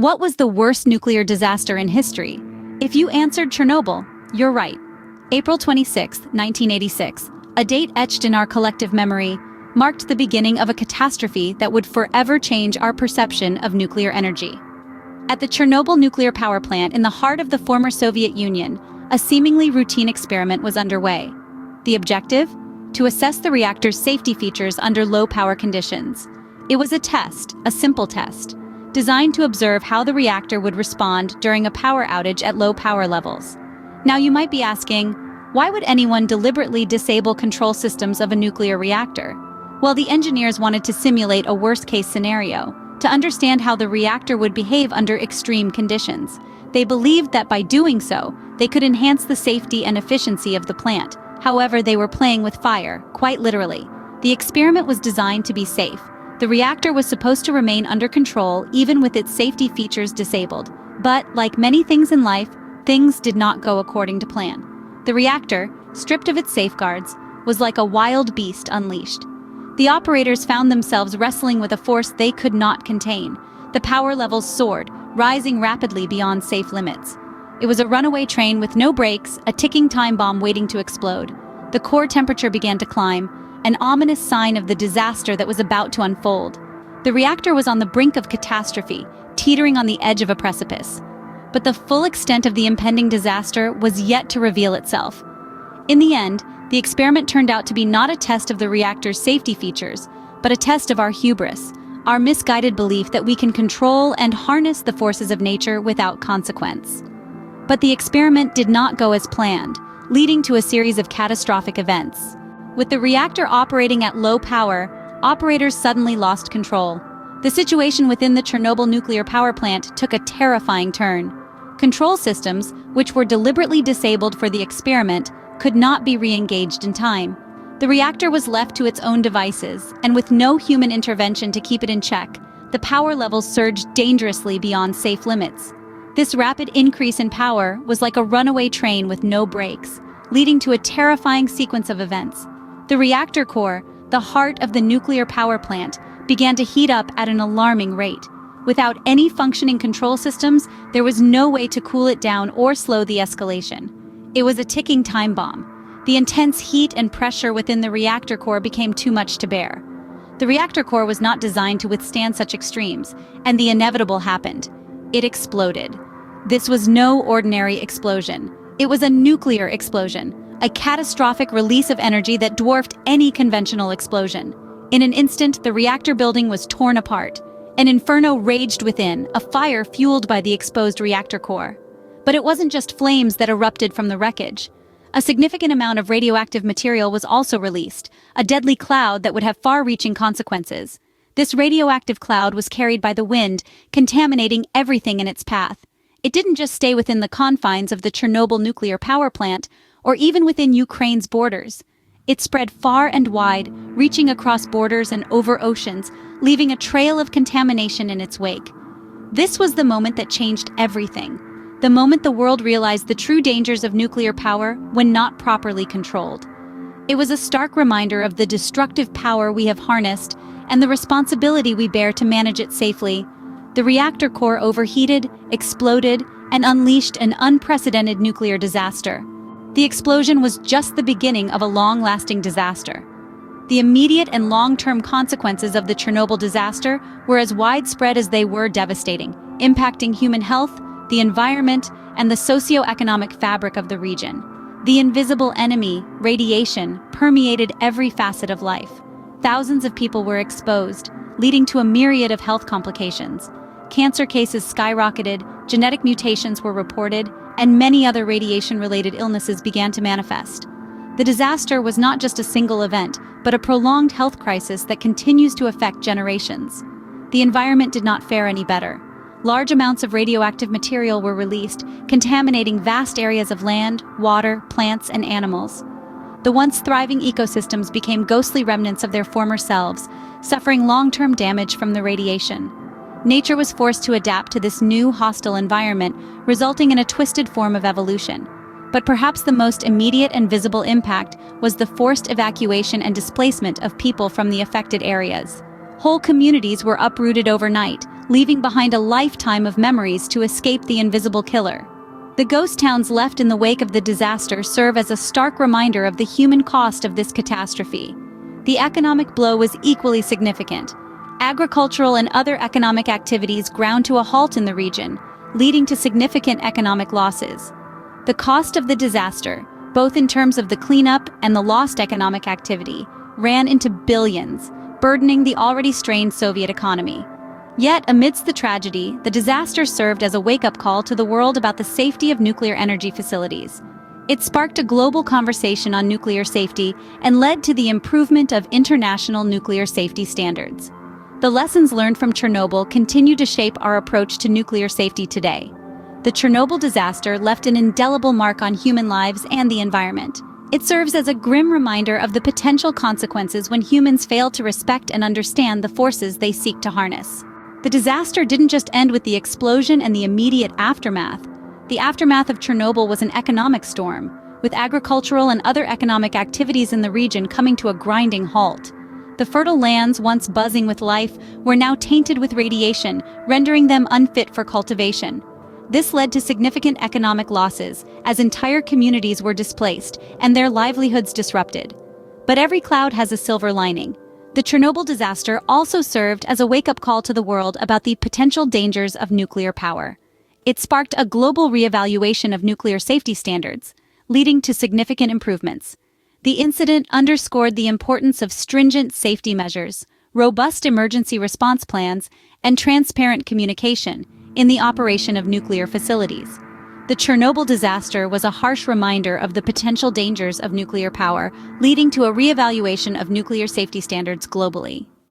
What was the worst nuclear disaster in history? If you answered Chernobyl, you're right. April 26, 1986, a date etched in our collective memory, marked the beginning of a catastrophe that would forever change our perception of nuclear energy. At the Chernobyl nuclear power plant in the heart of the former Soviet Union, a seemingly routine experiment was underway. The objective? To assess the reactor's safety features under low-power conditions. It was a test, a simple test, designed to observe how the reactor would respond during a power outage at low power levels. Now you might be asking, why would anyone deliberately disable control systems of a nuclear reactor? Well, the engineers wanted to simulate a worst-case scenario, to understand how the reactor would behave under extreme conditions. They believed that by doing so, they could enhance the safety and efficiency of the plant. However, they were playing with fire, quite literally. The experiment was designed to be safe. The reactor was supposed to remain under control even with its safety features disabled. But, like many things in life, things did not go according to plan. The reactor, stripped of its safeguards, was like a wild beast unleashed. The operators found themselves wrestling with a force they could not contain. The power levels soared, rising rapidly beyond safe limits. It was a runaway train with no brakes, a ticking time bomb waiting to explode. The core temperature began to climb, an ominous sign of the disaster that was about to unfold. The reactor was on the brink of catastrophe, teetering on the edge of a precipice. But the full extent of the impending disaster was yet to reveal itself. In the end, the experiment turned out to be not a test of the reactor's safety features, but a test of our hubris, our misguided belief that we can control and harness the forces of nature without consequence. But the experiment did not go as planned, leading to a series of catastrophic events. With the reactor operating at low power, operators suddenly lost control. The situation within the Chernobyl nuclear power plant took a terrifying turn. Control systems, which were deliberately disabled for the experiment, could not be re-engaged in time. The reactor was left to its own devices, and with no human intervention to keep it in check, the power levels surged dangerously beyond safe limits. This rapid increase in power was like a runaway train with no brakes, leading to a terrifying sequence of events. The reactor core, the heart of the nuclear power plant, began to heat up at an alarming rate. Without any functioning control systems, there was no way to cool it down or slow the escalation. It was a ticking time bomb. The intense heat and pressure within the reactor core became too much to bear. The reactor core was not designed to withstand such extremes, and the inevitable happened. It exploded. This was no ordinary explosion. It was a nuclear explosion, a catastrophic release of energy that dwarfed any conventional explosion. In an instant, the reactor building was torn apart. An inferno raged within, a fire fueled by the exposed reactor core. But it wasn't just flames that erupted from the wreckage. A significant amount of radioactive material was also released, a deadly cloud that would have far-reaching consequences. This radioactive cloud was carried by the wind, contaminating everything in its path. It didn't just stay within the confines of the Chernobyl nuclear power plant, or even within Ukraine's borders. It spread far and wide, reaching across borders and over oceans, leaving a trail of contamination in its wake. This was the moment that changed everything. The moment the world realized the true dangers of nuclear power when not properly controlled. It was a stark reminder of the destructive power we have harnessed and the responsibility we bear to manage it safely. The reactor core overheated, exploded, and unleashed an unprecedented nuclear disaster. The explosion was just the beginning of a long-lasting disaster. The immediate and long-term consequences of the Chernobyl disaster were as widespread as they were devastating, impacting human health, the environment, and the socio-economic fabric of the region. The invisible enemy, radiation, permeated every facet of life. Thousands of people were exposed, leading to a myriad of health complications. Cancer cases skyrocketed, genetic mutations were reported, and many other radiation-related illnesses began to manifest. The disaster was not just a single event, but a prolonged health crisis that continues to affect generations. The environment did not fare any better. Large amounts of radioactive material were released, contaminating vast areas of land, water, plants, and animals. The once thriving ecosystems became ghostly remnants of their former selves, suffering long-term damage from the radiation. Nature was forced to adapt to this new hostile environment, resulting in a twisted form of evolution. But perhaps the most immediate and visible impact was the forced evacuation and displacement of people from the affected areas. Whole communities were uprooted overnight, leaving behind a lifetime of memories to escape the invisible killer. The ghost towns left in the wake of the disaster serve as a stark reminder of the human cost of this catastrophe. The economic blow was equally significant. Agricultural and other economic activities ground to a halt in the region, leading to significant economic losses. The cost of the disaster, both in terms of the cleanup and the lost economic activity, ran into billions, burdening the already strained Soviet economy. Yet, amidst the tragedy, the disaster served as a wake-up call to the world about the safety of nuclear energy facilities. It sparked a global conversation on nuclear safety and led to the improvement of international nuclear safety standards. The lessons learned from Chernobyl continue to shape our approach to nuclear safety today. The Chernobyl disaster left an indelible mark on human lives and the environment. It serves as a grim reminder of the potential consequences when humans fail to respect and understand the forces they seek to harness. The disaster didn't just end with the explosion and the immediate aftermath. The aftermath of Chernobyl was an economic storm, with agricultural and other economic activities in the region coming to a grinding halt. The fertile lands, once buzzing with life, were now tainted with radiation, rendering them unfit for cultivation. This led to significant economic losses, as entire communities were displaced and their livelihoods disrupted. But every cloud has a silver lining. The Chernobyl disaster also served as a wake-up call to the world about the potential dangers of nuclear power. It sparked a global reevaluation of nuclear safety standards, leading to significant improvements. The incident underscored the importance of stringent safety measures, robust emergency response plans, and transparent communication in the operation of nuclear facilities. The Chernobyl disaster was a harsh reminder of the potential dangers of nuclear power, leading to a reevaluation of nuclear safety standards globally.